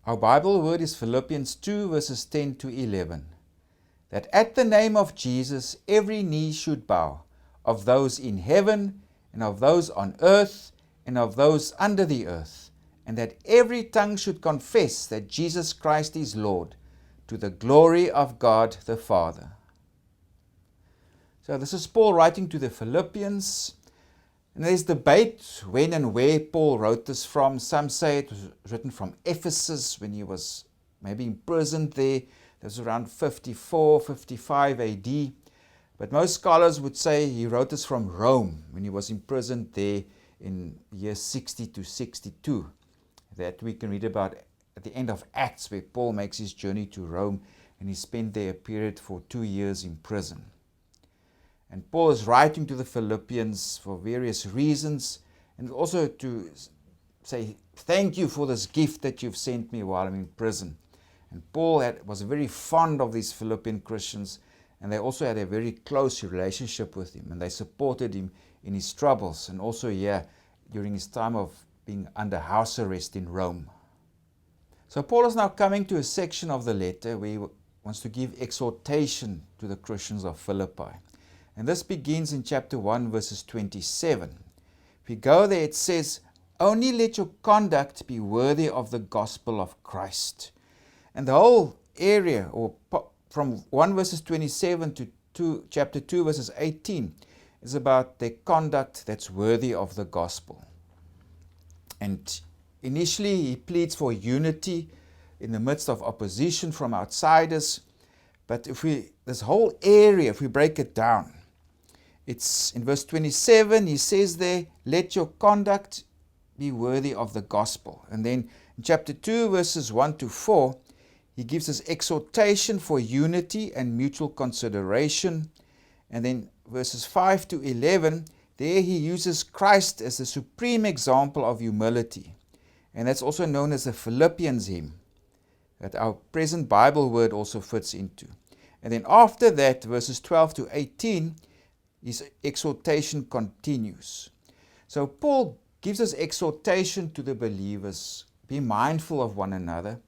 Our Bible word is Philippians 2 verses 10 to 11. That at the name of Jesus every knee should bow, of those in heaven and of those on earth and of those under the earth, and that every tongue should confess that Jesus Christ is Lord, to the glory of God the Father. So this is Paul writing to the Philippians. And there's debate when and where Paul wrote this from. Some say it was written from Ephesus when he was maybe imprisoned there. That was around 54, 55 AD. But most scholars would say he wrote this from Rome when he was imprisoned there in year 60 to 62. That we can read about at the end of Acts, where Paul makes his journey to Rome and he spent there a period for 2 years in prison. And Paul is writing to the Philippians for various reasons, and also to say, thank you for this gift that you've sent me while I'm in prison. And Paul was very fond of these Philippian Christians, and they also had a very close relationship with him, and they supported him in his troubles, and also during his time of being under house arrest in Rome. So Paul is now coming to a section of the letter where he wants to give exhortation to the Christians of Philippi. And this begins in chapter 1, verses 27. If we go there, it says, "Only let your conduct be worthy of the gospel of Christ." And the whole area, or from 1 verses 27 to chapter 2, verses 18, is about their conduct that's worthy of the gospel. And initially, he pleads for unity in the midst of opposition from outsiders. But this whole area, if we break it down, it's in verse 27, he says there, let your conduct be worthy of the gospel. And then in chapter 2, verses 1 to 4, he gives us exhortation for unity and mutual consideration. And then verses 5 to 11, there he uses Christ as the supreme example of humility. And that's also known as the Philippians hymn, that our present Bible word also fits into. And then after that, verses 12 to 18, his exhortation continues. So Paul gives us exhortation to the believers, be mindful of one another.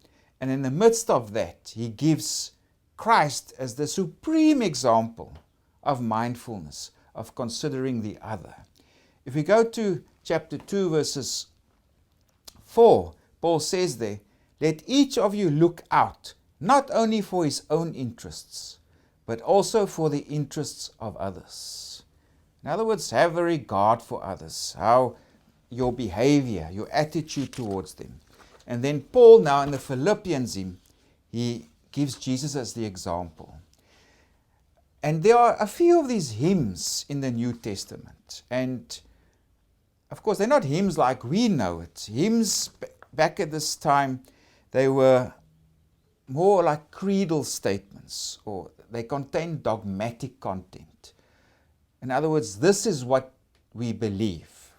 And in the midst of that, he gives Christ as the supreme example of mindfulness, of considering the other. If we go to chapter 2, verses 4, Paul says there, let each of you look out, not only for his own interests, but also for the interests of others. In other words, have a regard for others, how your behavior, your attitude towards them. And then Paul now in the Philippians hymn, he gives Jesus as the example. And there are a few of these hymns in the New Testament. And of course, they're not hymns like we know it. Hymns back at this time, they were more like creedal statements, or they contained dogmatic content. In other words, this is what we believe.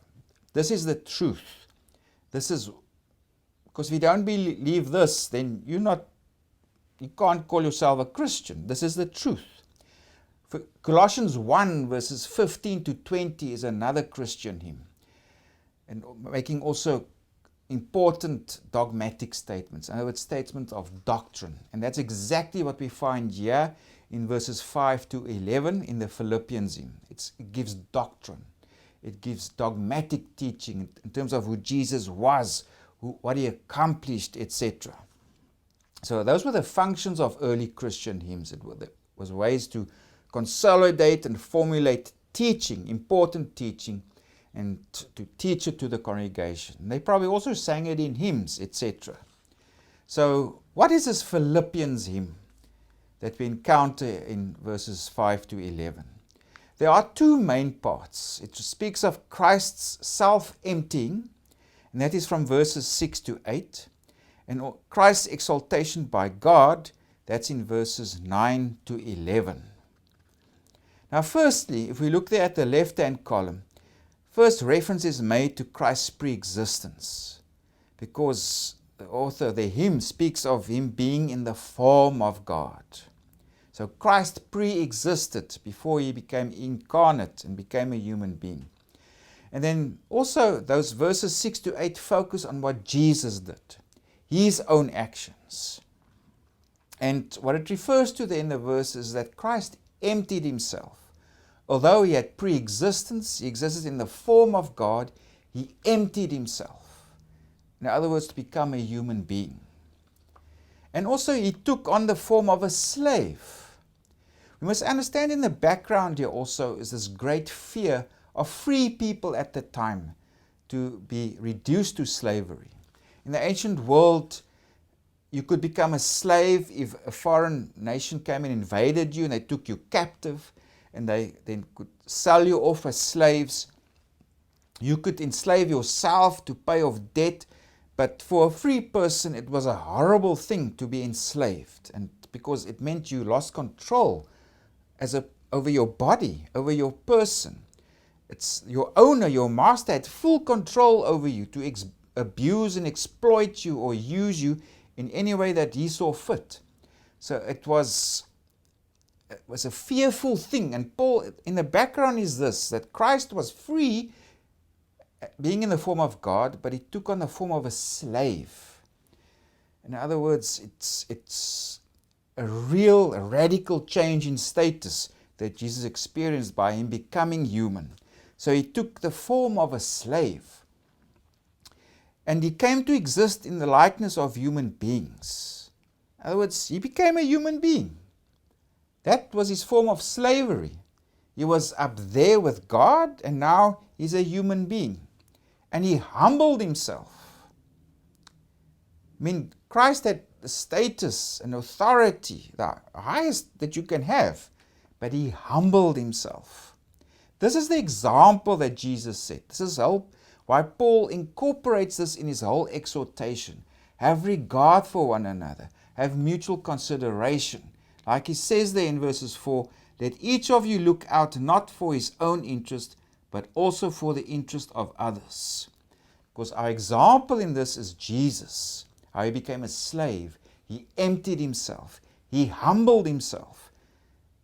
This is the truth. Because if you don't believe this, then you can't call yourself a Christian. This is the truth. For Colossians 1 verses 15 to 20 is another Christian hymn, and making also important dogmatic statements. In other words, statements of doctrine. And that's exactly what we find here in verses 5 to 11 in the Philippians hymn. It gives doctrine. It gives dogmatic teaching in terms of who Jesus was, what he accomplished, etc. So those were the functions of early Christian hymns. It was ways to consolidate and formulate teaching, important teaching, and to teach it to the congregation. They probably also sang it in hymns, etc. So what is this Philippians hymn that we encounter in verses 5 to 11? There are two main parts. It speaks of Christ's self-emptying, and that is from verses 6 to 8, and Christ's exaltation by God, that's in verses 9 to 11. Now firstly, if we look there at the left-hand column, first reference is made to Christ's pre-existence, because the author, the hymn, speaks of him being in the form of God. So Christ pre-existed before he became incarnate and became a human being. And then also those verses 6 to 8 focus on what Jesus did. his own actions. And what it refers to there in the verse is that Christ emptied himself. Although he had pre-existence, he existed in the form of God, he emptied himself. In other words, to become a human being. And also he took on the form of a slave. We must understand in the background here also is this great fear of free people at the time to be reduced to slavery. In the ancient world, you could become a slave if a foreign nation came and invaded you and they took you captive and they then could sell you off as slaves. You could enslave yourself to pay off debt, but for a free person it was a horrible thing to be enslaved, and because it meant you lost control over your body, over your person. It's your owner, your master had full control over you to abuse and exploit you or use you in any way that he saw fit. So it was a fearful thing. And Paul, in the background is this, that Christ was free, being in the form of God, but he took on the form of a slave. In other words, it's a radical change in status that Jesus experienced by him becoming human. So he took the form of a slave. And he came to exist in the likeness of human beings. In other words, he became a human being. That was his form of slavery. He was up there with God, and now he's a human being. And he humbled himself. I mean, Christ had the status and authority, the highest that you can have, but he humbled himself. This is the example that Jesus set. This is why Paul incorporates this in his whole exhortation. Have regard for one another. Have mutual consideration. Like he says there in verses 4, let each of you look out not for his own interest, but also for the interest of others. Because our example in this is Jesus. How he became a slave. He emptied himself. He humbled himself.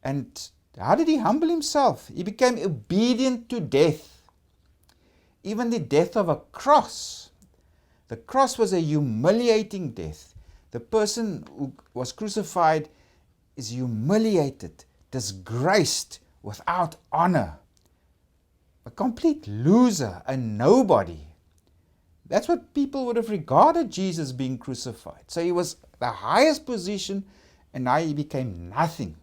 And how did he humble himself? He became obedient to death. Even the death of a cross. The cross was a humiliating death. The person who was crucified is humiliated, disgraced, without honor. A complete loser, a nobody. That's what people would have regarded Jesus being crucified. So he was the highest position, and now he became nothing.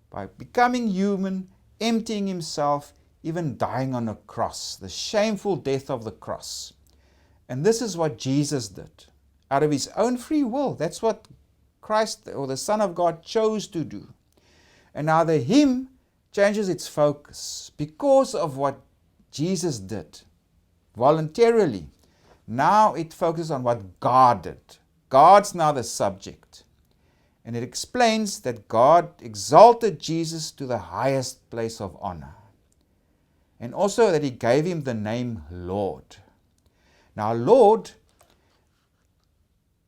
By becoming human, emptying himself, even dying on a cross, the shameful death of the cross. And this is what Jesus did. Out of his own free will, that's what Christ or the Son of God chose to do. And now the hymn changes its focus because of what Jesus did voluntarily. Now it focuses on what God did. God's now the subject. And it explains that God exalted Jesus to the highest place of honor. And also that he gave him the name Lord. Now Lord,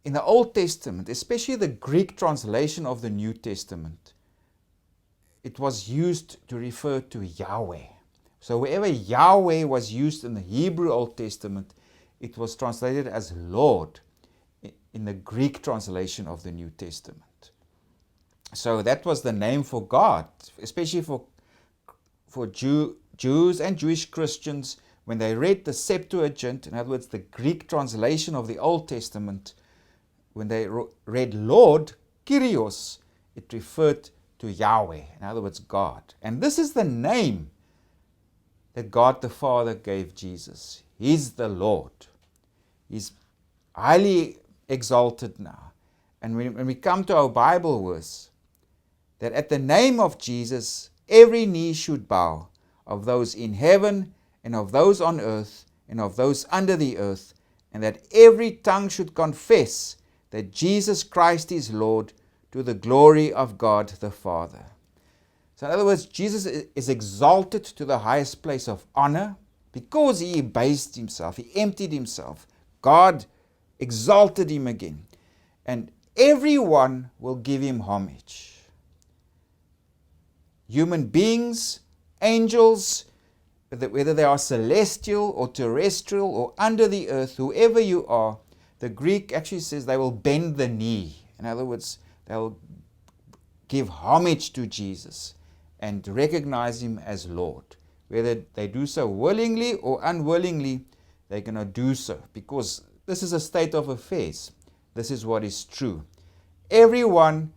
in the Old Testament, especially the Greek translation of the New Testament, it was used to refer to Yahweh. So wherever Yahweh was used in the Hebrew Old Testament, it was translated as Lord in the Greek translation of the New Testament. So that was the name for God, especially for Jews and Jewish Christians. When they read the Septuagint, in other words, the Greek translation of the Old Testament, when they read Lord, Kyrios, it referred to Yahweh, in other words, God. And this is the name that God the Father gave Jesus. He's the Lord. He's highly exalted now. And when we come to our Bible verse, that at the name of Jesus, every knee should bow, of those in heaven and of those on earth and of those under the earth, and that every tongue should confess that Jesus Christ is Lord, to the glory of God the Father. So in other words, Jesus is exalted to the highest place of honor because he abased himself, he emptied himself. God exalted him again. And everyone will give him homage. Human beings, angels, whether they are celestial or terrestrial or under the earth, whoever you are, The Greek actually says they will bend the knee. In other words, they will give homage to Jesus and recognize Him as Lord. Whether they do so willingly or unwillingly, they're going to do so, because this is a state of affairs. This is what is true. Everyone,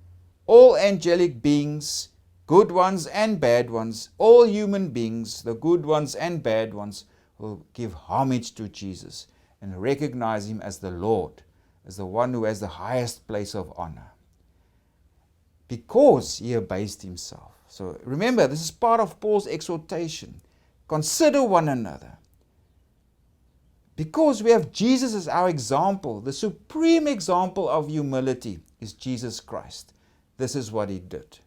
all angelic beings, good ones and bad ones, all human beings, the good ones and bad ones, will give homage to Jesus and recognize Him as the Lord, as the one who has the highest place of honor, because He abased Himself. So remember, this is part of Paul's exhortation. Consider one another. Because we have Jesus as our example, the supreme example of humility is Jesus Christ. This is what He did.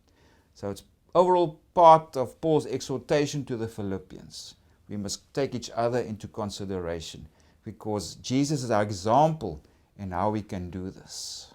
So it's overall part of Paul's exhortation to the Philippians. We must take each other into consideration, because Jesus is our example in how we can do this.